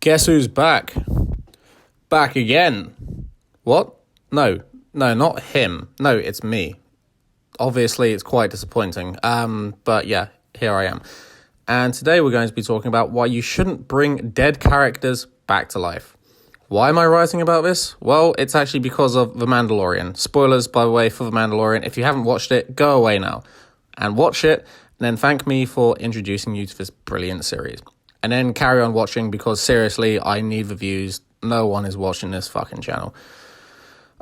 Guess who's back? Back again. What? No, not him. No, it's me. Obviously, it's quite disappointing. But yeah, here I am. And today we're going to be talking about why you shouldn't bring dead characters back to life. Why am I writing about this? Well, it's actually because of The Mandalorian. Spoilers, by the way, for The Mandalorian. If you haven't watched it, go away now and watch it, and then thank me for introducing you to this brilliant series. And then carry on watching because, seriously, I need the views. No one is watching this fucking channel.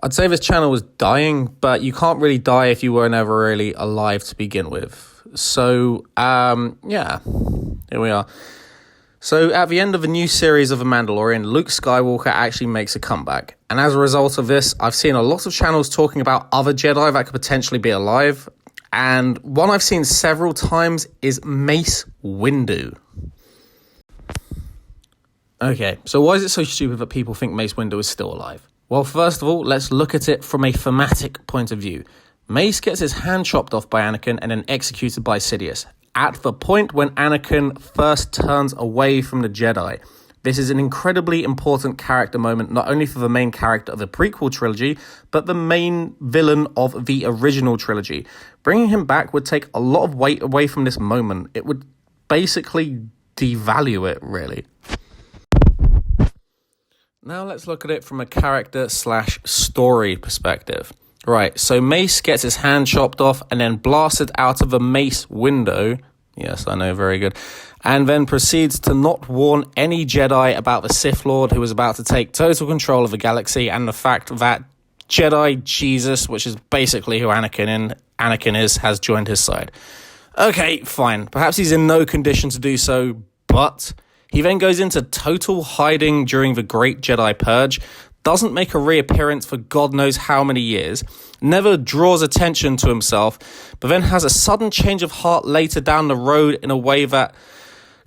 I'd say this channel was dying, but you can't really die if you were never really alive to begin with. So, yeah, here we are. So, at the end of the new series of The Mandalorian, Luke Skywalker actually makes a comeback. And as a result of this, I've seen a lot of channels talking about other Jedi that could potentially be alive. And one I've seen several times is Mace Windu. Okay, so why is it so stupid that people think Mace Windu is still alive? Well, first of all, let's look at it from a thematic point of view. Mace gets his hand chopped off by Anakin and then executed by Sidious at the point when Anakin first turns away from the Jedi. This is an incredibly important character moment, not only for the main character of the prequel trilogy, but the main villain of the original trilogy. Bringing him back would take a lot of weight away from this moment. It would basically devalue it, really. Now let's look at it from a character/story perspective. Right, so Mace gets his hand chopped off and then blasted out of a mace window. Yes, I know, very good. And then proceeds to not warn any Jedi about the Sith Lord who was about to take total control of the galaxy and the fact that Jedi Jesus, which is basically who Anakin is, has joined his side. Okay, fine. Perhaps he's in no condition to do so, but he then goes into total hiding during the Great Jedi Purge, doesn't make a reappearance for God knows how many years, never draws attention to himself, but then has a sudden change of heart later down the road in a way that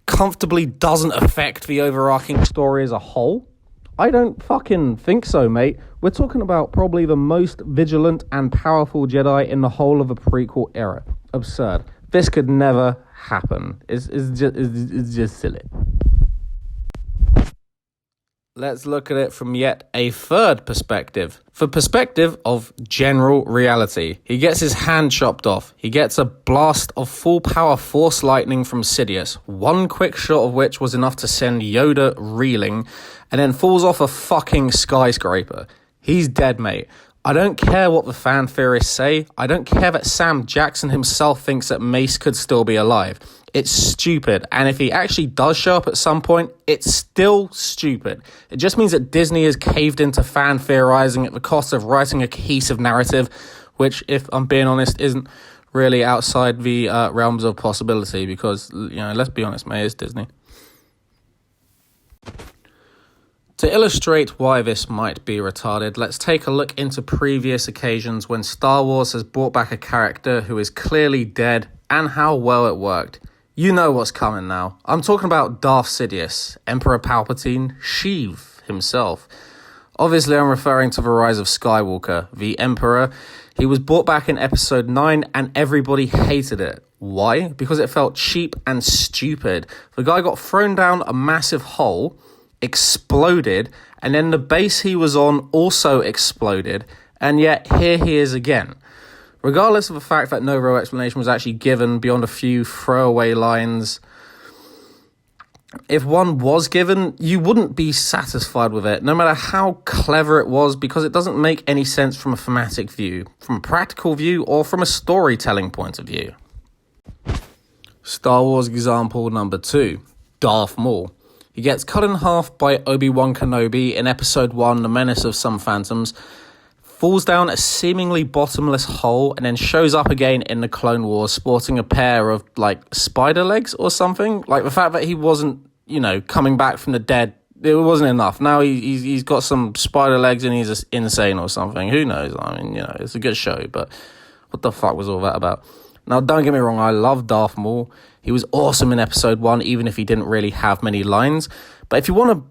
comfortably doesn't affect the overarching story as a whole? I don't fucking think so, mate. We're talking about probably the most vigilant and powerful Jedi in the whole of the prequel era. Absurd. This could never happen. It's just silly. Let's look at it from yet a third perspective. The perspective of general reality. He gets his hand chopped off. He gets a blast of full power force lightning from Sidious. One quick shot of which was enough to send Yoda reeling, and then falls off a fucking skyscraper. He's dead, mate. I don't care what the fan theorists say. I don't care that Sam Jackson himself thinks that Mace could still be alive. It's stupid. And if he actually does show up at some point, it's still stupid. It just means that Disney has caved into fan theorizing at the cost of writing a cohesive narrative, which, if I'm being honest, isn't really outside the realms of possibility because, let's be honest, mate, it's Disney. To illustrate why this might be retarded, let's take a look into previous occasions when Star Wars has brought back a character who is clearly dead and how well it worked. You know what's coming now. I'm talking about Darth Sidious, Emperor Palpatine, Sheev himself. Obviously, I'm referring to the Rise of Skywalker, the Emperor. He was brought back in Episode 9 and everybody hated it. Why? Because it felt cheap and stupid. The guy got thrown down a massive hole, exploded, and then the base he was on also exploded, and yet here he is again. Regardless of the fact that no real explanation was actually given beyond a few throwaway lines, if one was given, you wouldn't be satisfied with it, no matter how clever it was, because it doesn't make any sense from a thematic view, from a practical view, or from a storytelling point of view. Star Wars example number 2, Darth Maul. He gets cut in half by Obi-Wan Kenobi in Episode 1, The Menace of Some Phantoms, falls down a seemingly bottomless hole, and then shows up again in the Clone Wars sporting a pair of, spider legs or something. The fact that he wasn't, coming back from the dead, it wasn't enough. Now he's got some spider legs and he's just insane or something. Who knows? I mean, it's a good show, but what the fuck was all that about? Now, don't get me wrong, I love Darth Maul. He was awesome in Episode 1, even if he didn't really have many lines. But if you want to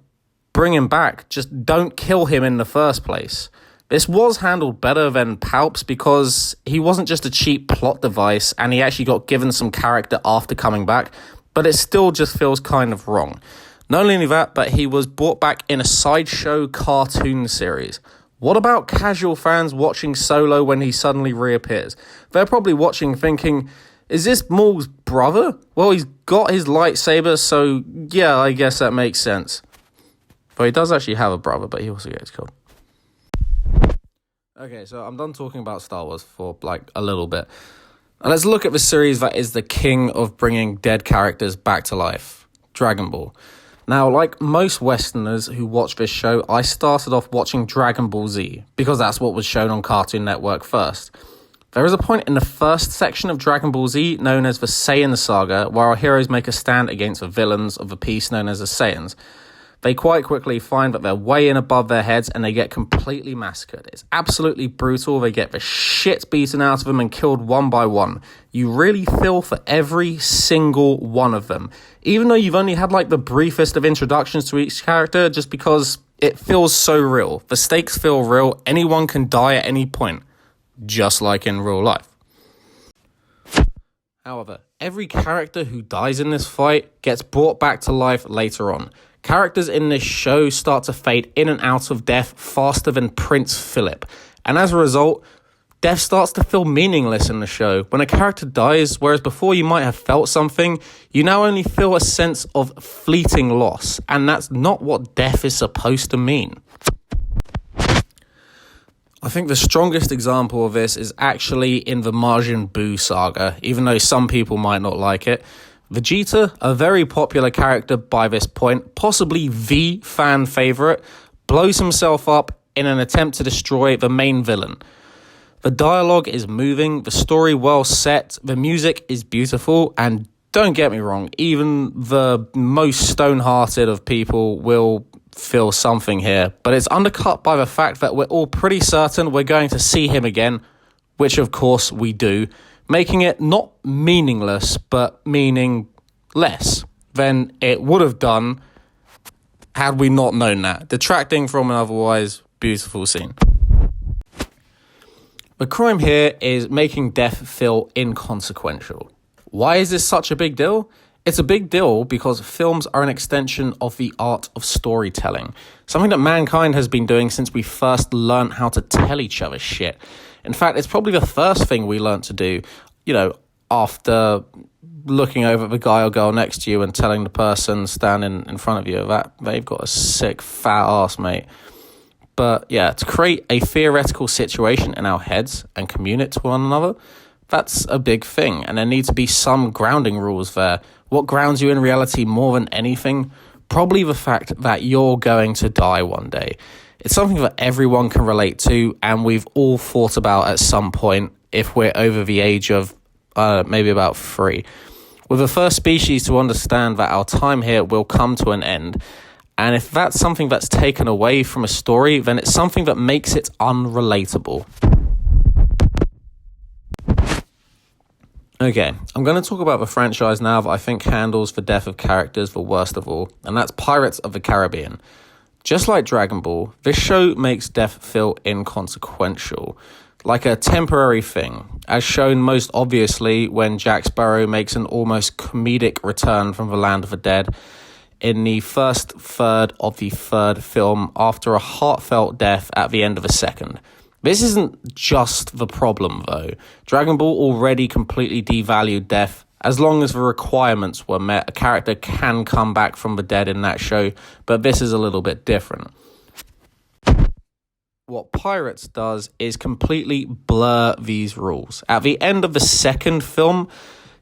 bring him back, just don't kill him in the first place. This was handled better than Palps because he wasn't just a cheap plot device and he actually got given some character after coming back, but it still just feels kind of wrong. Not only that, but he was brought back in a sideshow cartoon series. What about casual fans watching Solo when he suddenly reappears? They're probably watching thinking, is this Maul's brother? Well, he's got his lightsaber, so yeah, I guess that makes sense. But he does actually have a brother, but he also gets killed. Okay, so I'm done talking about Star Wars for a little bit. And let's look at the series that is the king of bringing dead characters back to life, Dragon Ball. Now, like most Westerners who watch this show, I started off watching Dragon Ball Z because that's what was shown on Cartoon Network first. There is a point in the first section of Dragon Ball Z known as the Saiyan Saga where our heroes make a stand against the villains of the piece known as the Saiyans. They quite quickly find that they're way in above their heads and they get completely massacred. It's absolutely brutal. They get the shit beaten out of them and killed one by one. You really feel for every single one of them. Even though you've only had the briefest of introductions to each character, just because it feels so real. The stakes feel real. Anyone can die at any point, just like in real life. However, every character who dies in this fight gets brought back to life later on. Characters in this show start to fade in and out of death faster than Prince Philip. And as a result, death starts to feel meaningless in the show. When a character dies, whereas before you might have felt something, you now only feel a sense of fleeting loss. And that's not what death is supposed to mean. I think the strongest example of this is actually in the Majin Buu saga, even though some people might not like it. Vegeta, a very popular character by this point, possibly the fan favourite, blows himself up in an attempt to destroy the main villain. The dialogue is moving, the story well set, the music is beautiful, and don't get me wrong, even the most stone-hearted of people will feel something here, but it's undercut by the fact that we're all pretty certain we're going to see him again, which of course we do, making it not meaningless, but meaning less than it would have done had we not known that, detracting from an otherwise beautiful scene. The crime here is making death feel inconsequential. Why is this such a big deal? It's a big deal because films are an extension of the art of storytelling, something that mankind has been doing since we first learned how to tell each other shit. In fact, it's probably the first thing we learned to do, after looking over at the guy or girl next to you and telling the person standing in front of you that they've got a sick fat ass, mate. But yeah, to create a theoretical situation in our heads and commune it to one another, that's a big thing. And there needs to be some grounding rules there. What grounds you in reality more than anything? Probably the fact that you're going to die one day. It's something that everyone can relate to, and we've all thought about at some point if we're over the age of maybe about 3. We're the first species to understand that our time here will come to an end. And if that's something that's taken away from a story, then it's something that makes it unrelatable. Okay, I'm going to talk about the franchise now that I think handles the death of characters the worst of all, and that's Pirates of the Caribbean. Just like Dragon Ball, this show makes death feel inconsequential, like a temporary thing, as shown most obviously when Jack Sparrow makes an almost comedic return from the land of the dead in the first third of the third film after a heartfelt death at the end of the second. This isn't just the problem, though. Dragon Ball already completely devalued death. As long as the requirements were met, a character can come back from the dead in that show, but this is a little bit different. What Pirates does is completely blur these rules. At the end of the second film,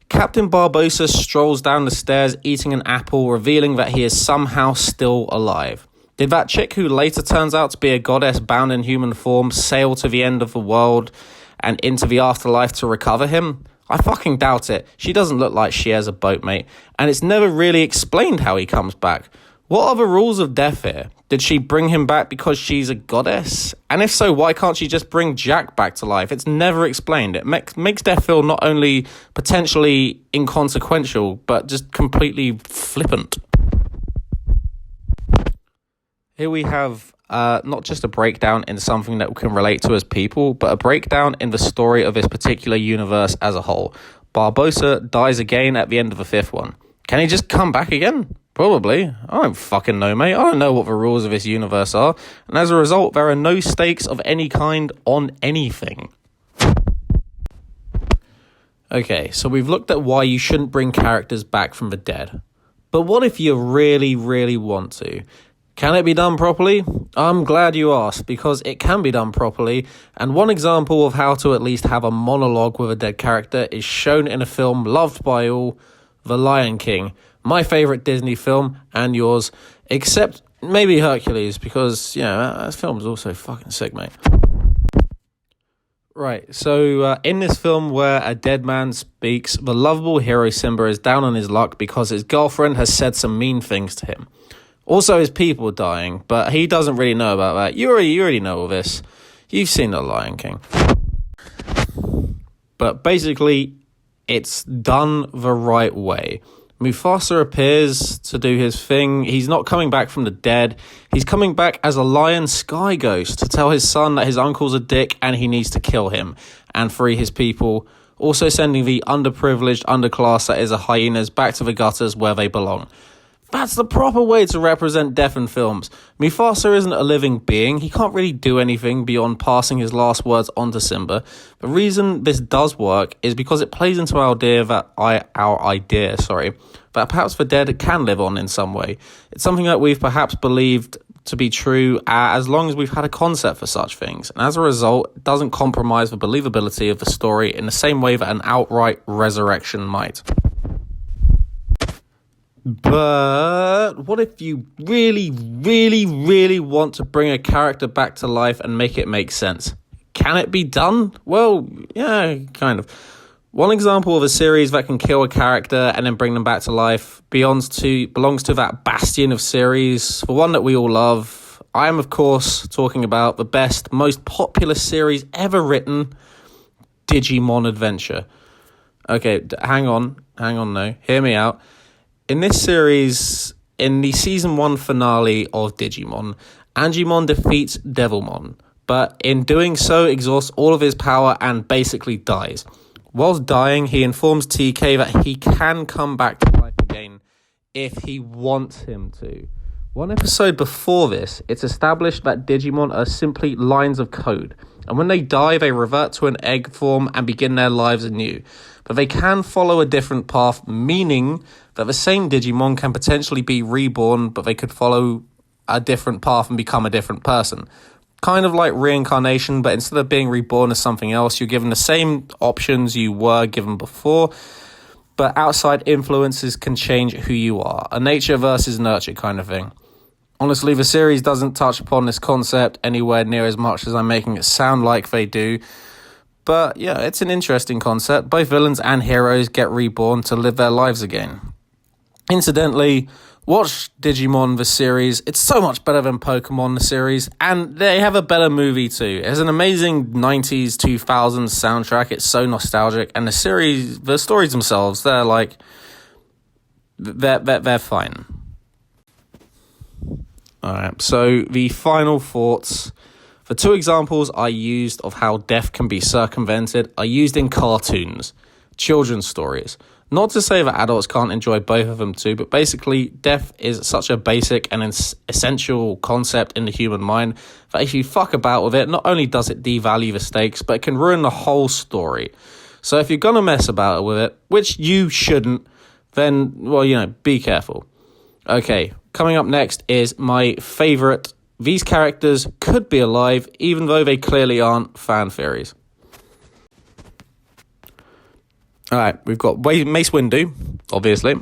Captain Barbossa strolls down the stairs eating an apple, revealing that he is somehow still alive. Did that chick, who later turns out to be a goddess bound in human form, sail to the end of the world and into the afterlife to recover him? I fucking doubt it. She doesn't look like she has a boat, mate, and it's never really explained how he comes back. What are the rules of death here? Did she bring him back because she's a goddess? And if so, why can't she just bring Jack back to life? It's never explained. It makes death feel not only potentially inconsequential, but just completely flippant. Here we have not just a breakdown in something that we can relate to as people, but a breakdown in the story of this particular universe as a whole. Barbossa dies again at the end of the fifth one. Can he just come back again? Probably. I don't fucking know, mate. I don't know what the rules of this universe are. And as a result, there are no stakes of any kind on anything. Okay, so we've looked at why you shouldn't bring characters back from the dead. But what if you really, really want to? Can it be done properly? I'm glad you asked, because it can be done properly, and one example of how to at least have a monologue with a dead character is shown in a film loved by all, The Lion King. My favourite Disney film, and yours, except maybe Hercules, because, that film's also fucking sick, mate. Right, so in this film where a dead man speaks, the lovable hero Simba is down on his luck because his girlfriend has said some mean things to him. Also, his people dying, but he doesn't really know about that. You already know all this. You've seen The Lion King. But basically, it's done the right way. Mufasa appears to do his thing. He's not coming back from the dead. He's coming back as a lion sky ghost to tell his son that his uncle's a dick and he needs to kill him and free his people. Also sending the underprivileged underclass that is the hyenas back to the gutters where they belong. That's the proper way to represent death in films. Mufasa isn't a living being. He can't really do anything beyond passing his last words on to Simba. The reason this does work is because it plays into our idea that perhaps the dead can live on in some way. It's something that we've perhaps believed to be true as long as we've had a concept for such things. And as a result, it doesn't compromise the believability of the story in the same way that an outright resurrection might. But what if you really, really, really want to bring a character back to life and make it make sense? Can it be done? Well, yeah, kind of. One example of a series that can kill a character and then bring them back to life belongs to that bastion of series, the one that we all love. I am, of course, talking about the best, most popular series ever written, Digimon Adventure. Okay, hang on, no, hear me out. In this series, in the Season 1 finale of Digimon, Angemon defeats Devilmon, but in doing so exhausts all of his power and basically dies. Whilst dying, he informs TK that he can come back to life again if he wants him to. One episode before this, it's established that Digimon are simply lines of code, and when they die, they revert to an egg form and begin their lives anew. But they can follow a different path, meaning that the same Digimon can potentially be reborn, but they could follow a different path and become a different person. Kind of like reincarnation, but instead of being reborn as something else, you're given the same options you were given before, but outside influences can change who you are. A nature versus nurture kind of thing. Honestly, the series doesn't touch upon this concept anywhere near as much as I'm making it sound like they do. But yeah, it's an interesting concept. Both villains and heroes get reborn to live their lives again. Incidentally, watch Digimon the series. It's so much better than Pokemon the series, and they have a better movie too. It has an amazing 90s, 2000s soundtrack. It's so nostalgic, and the stories themselves, they're fine. Alright, so the final thoughts. The two examples I used of how death can be circumvented are used in cartoons, children's stories. Not to say that adults can't enjoy both of them too, but basically death is such a basic and essential concept in the human mind that if you fuck about with it, not only does it devalue the stakes, but it can ruin the whole story. So if you're going to mess about with it, which you shouldn't, then, well, be careful. Okay, coming up next is my favourite. These characters could be alive, even though they clearly aren't fan theories. Alright, we've got Mace Windu, obviously.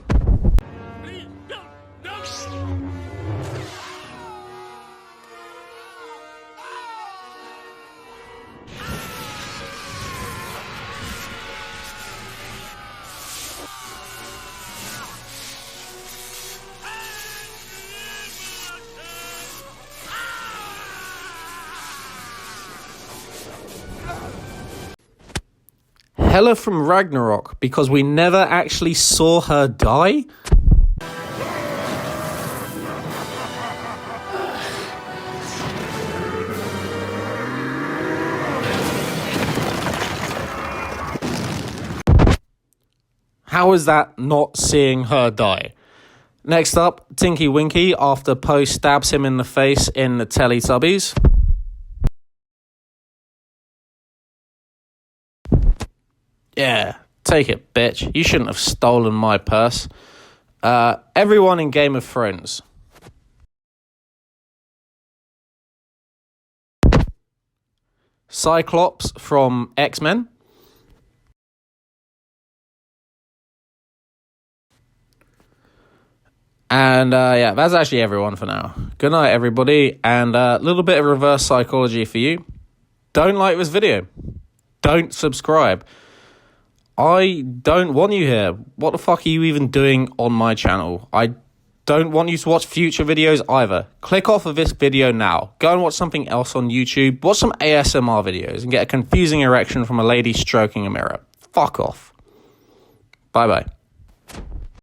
Hela from Ragnarok, because we never actually saw her die? How is that not seeing her die? Next up, Tinky Winky after Poe stabs him in the face in the Teletubbies. Yeah, take it, bitch. You shouldn't have stolen my purse. Everyone in Game of Thrones. Cyclops from X-Men. And yeah, that's actually everyone for now. Good night, everybody. And a little bit of reverse psychology for you. Don't like this video. Don't subscribe. I don't want you here. What the fuck are you even doing on my channel? I don't want you to watch future videos either. Click off of this video now. Go and watch something else on YouTube. Watch some ASMR videos and get a confusing erection from a lady stroking a mirror. Fuck off. Bye-bye.